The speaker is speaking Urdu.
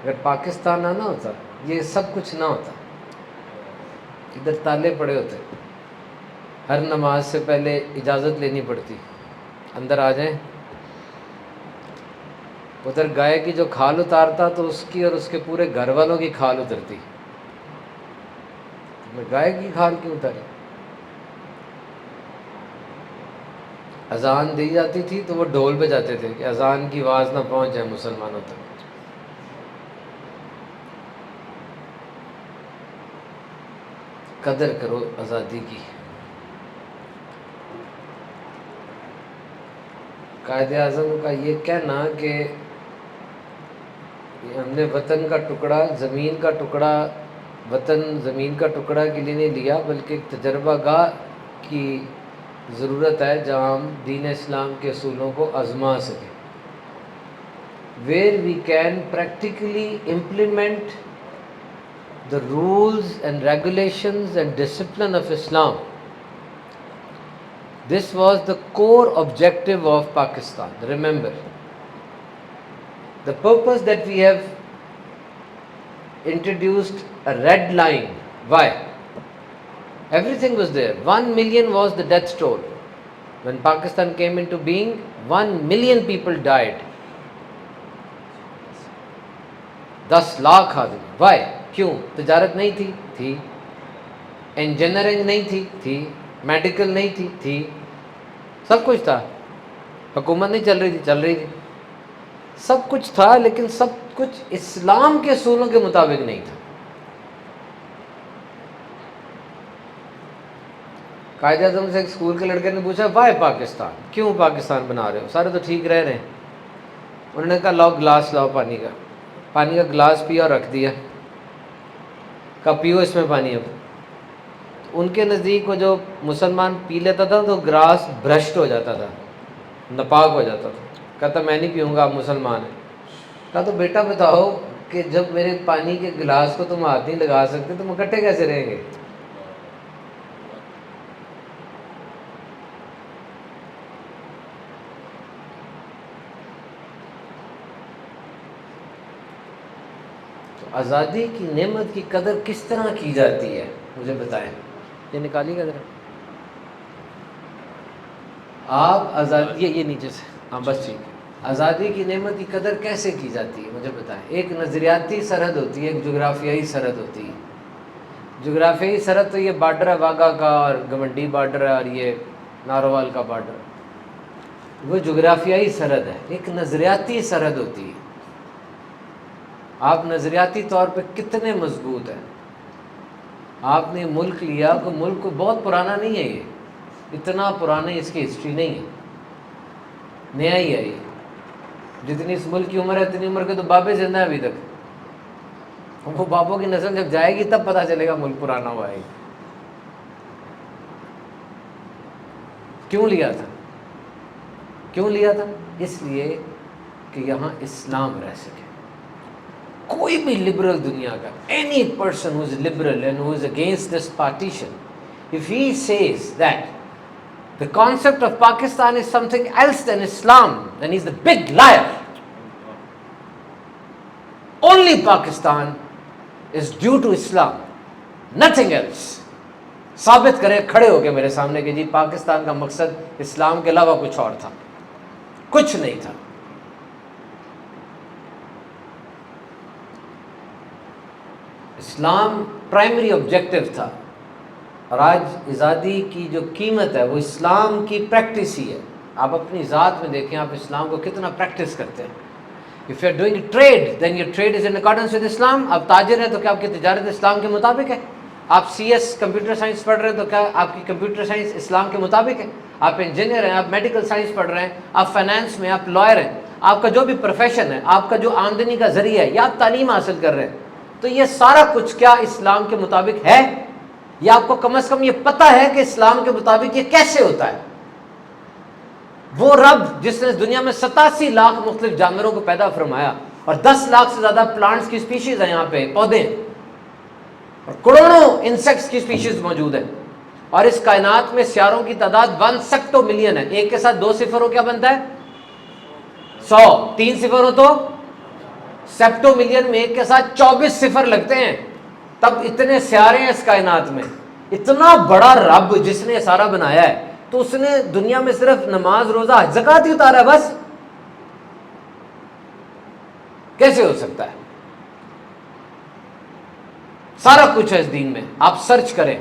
اگر پاکستان نہ ہوتا یہ سب کچھ نہ ہوتا. ادھر تالے پڑے ہوتے, ہر نماز سے پہلے اجازت لینی پڑتی, اندر آ جائیں. ادھر گائے کی جو کھال اتارتا تو اس کی اور اس کے پورے گھر والوں کی کھال اترتی. میں گائے کی کھال کیوں اتاری؟ اذان دی جاتی تھی تو وہ ڈھول بجاتے تھے کہ اذان کی آواز نہ پہنچ جائے مسلمانوں تک. قدر کرو آزادی کی. قائد اعظم کا یہ کہنا کہ ہم نے وطن کا ٹکڑا, زمین کا ٹکڑا, وطن زمین کا ٹکڑا کے لیے نہیں لیا بلکہ ایک تجربہ گاہ کی ضرورت ہے جہاں ہم دین اسلام کے اصولوں کو آزما سکیں, where we can practically implement the rules and regulations and discipline of Islam. This was the core objective of Pakistan. Remember, the purpose that we have introduced a red line. Why? Everything was there. 1 million was the death toll. When Pakistan came into being, 1 million people died. 10 lakh آدمی. Why? کیوں؟ تجارت نہیں تھی, تھی. انجینئرنگ نہیں تھی, تھی. میڈیکل نہیں تھی, تھی. سب کچھ تھا. حکومت نہیں چل رہی تھی, چل رہی تھی. سب کچھ تھا لیکن سب کچھ اسلام کے اصولوں کے مطابق نہیں تھا. قائد اعظم سے ایک اسکول کے لڑکے نے پوچھا وائی پاکستان, کیوں پاکستان بنا رہے ہو, سارے تو ٹھیک رہ رہے ہیں. انہوں نے کہا لاؤ گلاس لاؤ پانی کا. پانی کا گلاس پیا اور رکھ دیا, کہا پیو اس میں پانی. اب ان کے نزدیک وہ جو مسلمان پی لیتا تھا تو گلاس بھرشٹ ہو جاتا تھا, ناپاک ہو جاتا تھا. کہتا میں نہیں پیوں گا, آپ مسلمان ہیں. کہا تو بیٹا بتاؤ کہ جب میرے پانی کے گلاس کو تم ہاتھ نہیں لگا سکتے تم اکٹھے کیسے رہیں گے؟ آزادی کی نعمت کی قدر کس طرح کی جاتی ہے مجھے بتائیں. یہ نکالی قدر آپ آزادی, یہ نیچے سے, ہاں بس ٹھیک ہے. آزادی کی نعمت کی قدر کیسے کی جاتی ہے مجھے بتائیں. ایک نظریاتی سرحد ہوتی ہے, ایک جغرافیائی سرحد ہوتی ہے. جغرافیائی سرحد تو یہ بارڈر ہے واگا کا, اور گمنڈی بارڈر ہے, اور یہ ناروال کا بارڈر, وہ جغرافیائی سرحد ہے. ایک نظریاتی سرحد ہوتی ہے. آپ نظریاتی طور پہ کتنے مضبوط ہیں. آپ نے ملک لیا, کہ ملک کو بہت پرانا نہیں ہے, یہ اتنا پرانا اس کی ہسٹری نہیں ہے, نیا ہی ہے یہ. جتنی اس ملک کی عمر ہے اتنی عمر کے تو بابے زندہ ہیں ابھی تک. وہ بابوں کی نسل جب جائے گی تب پتہ چلے گا ملک پرانا ہوا ہے. کیوں لیا تھا؟ کیوں لیا تھا؟ اس لیے کہ یہاں اسلام رہ سکے. کوئی بھی لبرل دنیا کا, any person who is liberal and who is against this partition, if he says that the concept of Pakistan is something else than Islam, then he's the big liar. Only Pakistan is due to Islam, nothing else. ثابت کریں کھڑے ہو کے میرے سامنے کہ جی پاکستان کا مقصد اسلام کے علاوہ کچھ اور تھا. کچھ نہیں تھا. اسلام پرائمری آبجیکٹو تھا, اور آج آزادی کی جو قیمت ہے وہ اسلام کی پریکٹس ہی ہے. آپ اپنی ذات میں دیکھیں آپ اسلام کو کتنا پریکٹس کرتے ہیں. If you are doing trade, then your trade is in accordance with Islam. آپ تاجر ہیں تو کیا آپ کی تجارت اسلام کے مطابق ہے؟ آپ سی ایس کمپیوٹر سائنس پڑھ رہے ہیں تو کیا آپ کی کمپیوٹر سائنس اسلام کے مطابق ہے؟ آپ انجینئر ہیں, آپ میڈیکل سائنس پڑھ رہے ہیں, آپ فائنانس میں, آپ لائر ہیں, آپ کا جو بھی پروفیشن ہے, آپ کا جو آمدنی کا ذریعہ ہے, یا آپ تعلیم حاصل کر رہے ہیں, تو یہ سارا کچھ کیا اسلام کے مطابق ہے؟ یا آپ کو کم از کم یہ پتہ ہے کہ اسلام کے مطابق یہ کیسے ہوتا ہے؟ وہ رب جس نے دنیا میں 87 لاکھ مختلف جانوروں کو پیدا فرمایا, اور 10 لاکھ سے زیادہ پلانٹس کی سپیشیز ہیں یہاں پہ, پودے, اور کروڑوں انسیکٹس کی سپیشیز موجود ہیں, اور اس کائنات میں سیاروں کی تعداد 1 سیکٹو ملین ہے. ایک کے ساتھ 2 صفر ہو کیا بنتا ہے؟ 100. 3 صفر ہو تو سیپٹو ملین میں ایک کے ساتھ 24 صفر لگتے ہیں، تب اتنے سیارے ہیں اس کائنات میں، اتنا بڑا رب جس نے سارا بنایا ہے، تو اس نے دنیا میں صرف نماز روزہ حج زکوٰۃ ہی اتارا ہے بس؟ کیسے ہو سکتا ہے؟ سارا کچھ ہے اس دین میں، آپ سرچ کریں۔